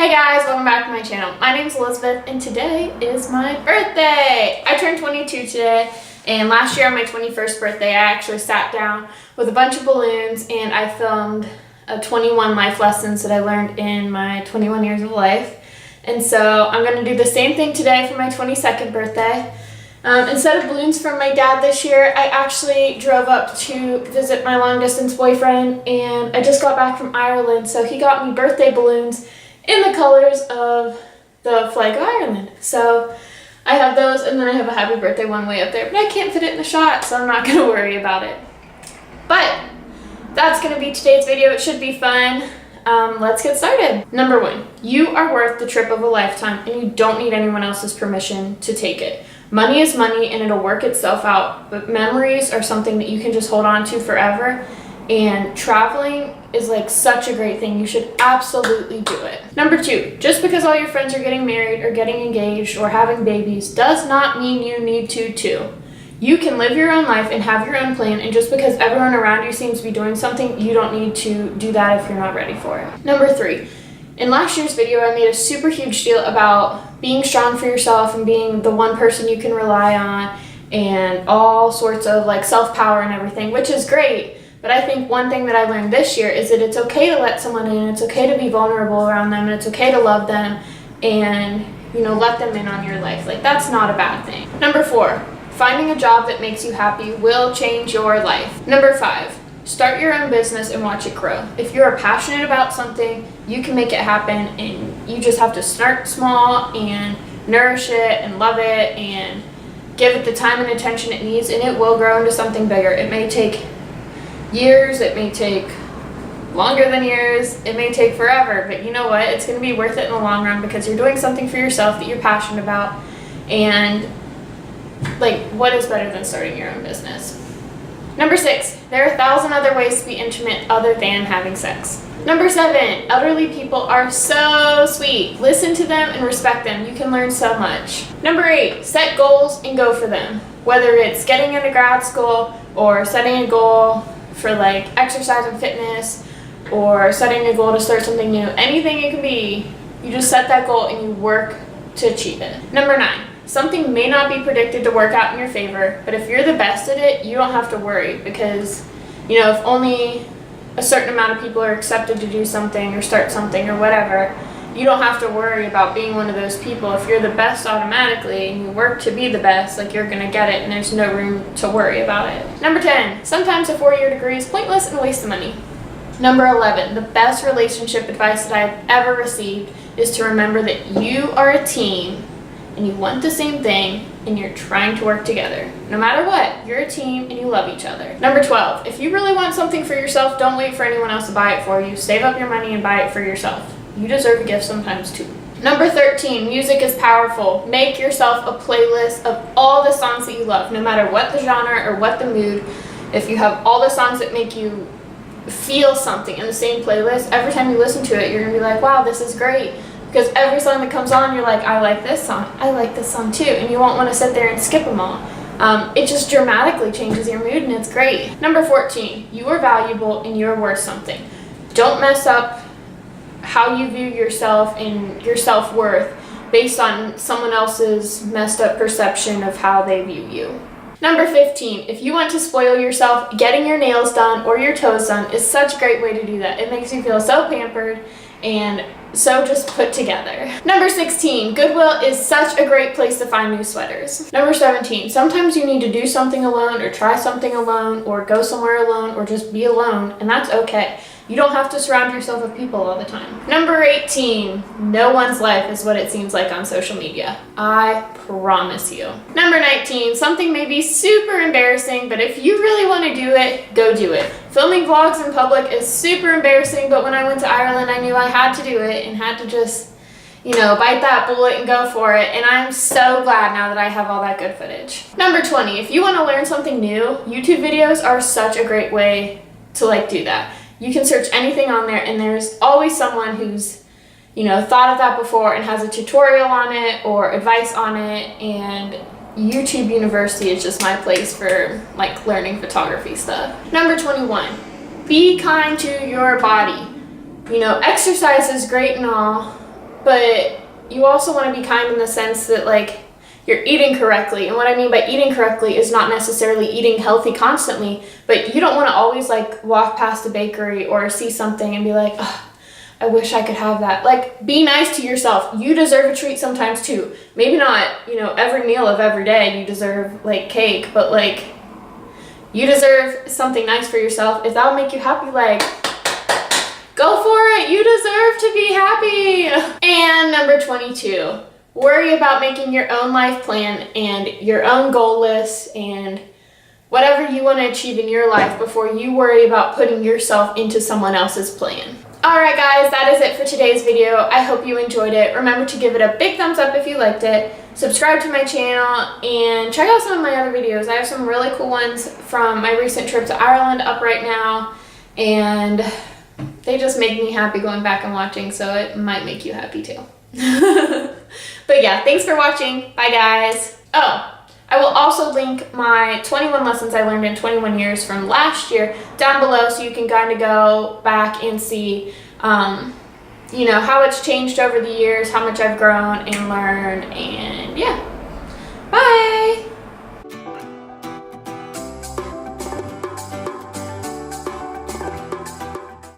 Hey guys, welcome back to my channel. My name's Elizabeth and today is my birthday. I turned 22 today, and last year on my 21st birthday I actually sat down with a bunch of balloons and I filmed 21 life lessons that I learned in my 21 years of life. And so I'm going to do the same thing today for my 22nd birthday. Instead of balloons from my dad this year, I actually drove up to visit my long distance boyfriend, and I just got back from Ireland, so he got me birthday balloons in the colors of the flag of Ireland. So I have those, and then I have a happy birthday one way up there, but I can't fit it in the shot, so I'm not going to worry about it. But that's going to be today's video. It should be fun. Let's get started. Number 1, you are worth the trip of a lifetime, and you don't need anyone else's permission to take it. Money is money, and it'll work itself out, but memories are something that you can just hold on to forever. And traveling is like such a great thing. You should absolutely do it. Number 2, just because all your friends are getting married or getting engaged or having babies does not mean you need to too. You can live your own life and have your own plan, and just because everyone around you seems to be doing something, you don't need to do that if you're not ready for it. Number 3, in last year's video I made a super huge deal about being strong for yourself and being the one person you can rely on and all sorts of like self-power and everything, which is great. But I think one thing that I learned this year is that it's okay to let someone in, it's okay to be vulnerable around them, and it's okay to love them and, let them in on your life. Like, that's not a bad thing. Number 4, finding a job that makes you happy will change your life. Number 5, start your own business and watch it grow. If you're passionate about something, you can make it happen, and you just have to start small and nourish it and love it and give it the time and attention it needs, and it will grow into something bigger. It may take years, it may take longer than years, it may take forever, but you know what? It's going to be worth it in the long run because you're doing something for yourself that you're passionate about. And like, what is better than starting your own business? Number 6, there are 1,000 other ways to be intimate other than having sex. Number 7, elderly people are so sweet. Listen to them and respect them. You can learn so much. Number 8, set goals and go for them. Whether it's getting into grad school or setting a goal for like exercise and fitness, or setting a goal to start something new, anything it can be, you just set that goal and you work to achieve it. Number 9, something may not be predicted to work out in your favor, but if you're the best at it, you don't have to worry because, if only a certain amount of people are accepted to do something or start something or whatever, you don't have to worry about being one of those people. If you're the best automatically and you work to be the best, like, you're gonna get it and there's no room to worry about it. Number 10, sometimes a 4-year degree is pointless and a waste of money. Number 11, the best relationship advice that I've ever received is to remember that you are a team and you want the same thing and you're trying to work together. No matter what, you're a team and you love each other. Number 12, if you really want something for yourself, don't wait for anyone else to buy it for you. Save up your money and buy it for yourself. You deserve a gift sometimes too. Number 13, music is powerful. Make yourself a playlist of all the songs that you love, no matter what the genre or what the mood. If you have all the songs that make you feel something in the same playlist, every time you listen to it, you're gonna be like, wow, this is great. Because every song that comes on, you're like, I like this song too, and you won't want to sit there and skip them all. It just dramatically changes your mood, and it's great. Number 14, you are valuable and you're worth something. Don't mess up how you view yourself and your self-worth based on someone else's messed up perception of how they view you. Number 15, if you want to spoil yourself, getting your nails done or your toes done is such a great way to do that. It makes you feel so pampered and so just put together. Number 16, Goodwill is such a great place to find new sweaters. Number 17, sometimes you need to do something alone or try something alone or go somewhere alone or just be alone, and that's okay. You don't have to surround yourself with people all the time. Number 18, no one's life is what it seems like on social media. I promise you. Number 19, something may be super embarrassing, but if you really want to do it, go do it. Filming vlogs in public is super embarrassing, but when I went to Ireland, I knew I had to do it and had to just, bite that bullet and go for it. And I'm so glad now that I have all that good footage. Number 20, if you want to learn something new, YouTube videos are such a great way to do that. You can search anything on there, and there's always someone who's, thought of that before and has a tutorial on it or advice on it, and YouTube University is just my place for learning photography stuff. Number 21, be kind to your body. Exercise is great and all, but you also want to be kind in the sense that like you're eating correctly. And what I mean by eating correctly is not necessarily eating healthy constantly, but you don't want to always like walk past a bakery or see something and be like, oh, I wish I could have that. Like, be nice to yourself. You deserve a treat sometimes too. Maybe not, you know, every meal of every day you deserve like cake, but like you deserve something nice for yourself. If that'll make you happy, like, go for it. You deserve to be happy. And number 22, worry about making your own life plan and your own goal list and whatever you want to achieve in your life before you worry about putting yourself into someone else's plan. Alright guys, that is it for today's video. I hope you enjoyed it. Remember to give it a big thumbs up if you liked it. Subscribe to my channel and check out some of my other videos. I have some really cool ones from my recent trip to Ireland up right now, and they just make me happy going back and watching, so it might make you happy too. But yeah, thanks for watching. Bye guys. Oh, I will also link my 21 lessons I learned in 21 years from last year down below, so you can kind of go back and see, you know, how it's changed over the years, how much I've grown and learned, and yeah. Bye!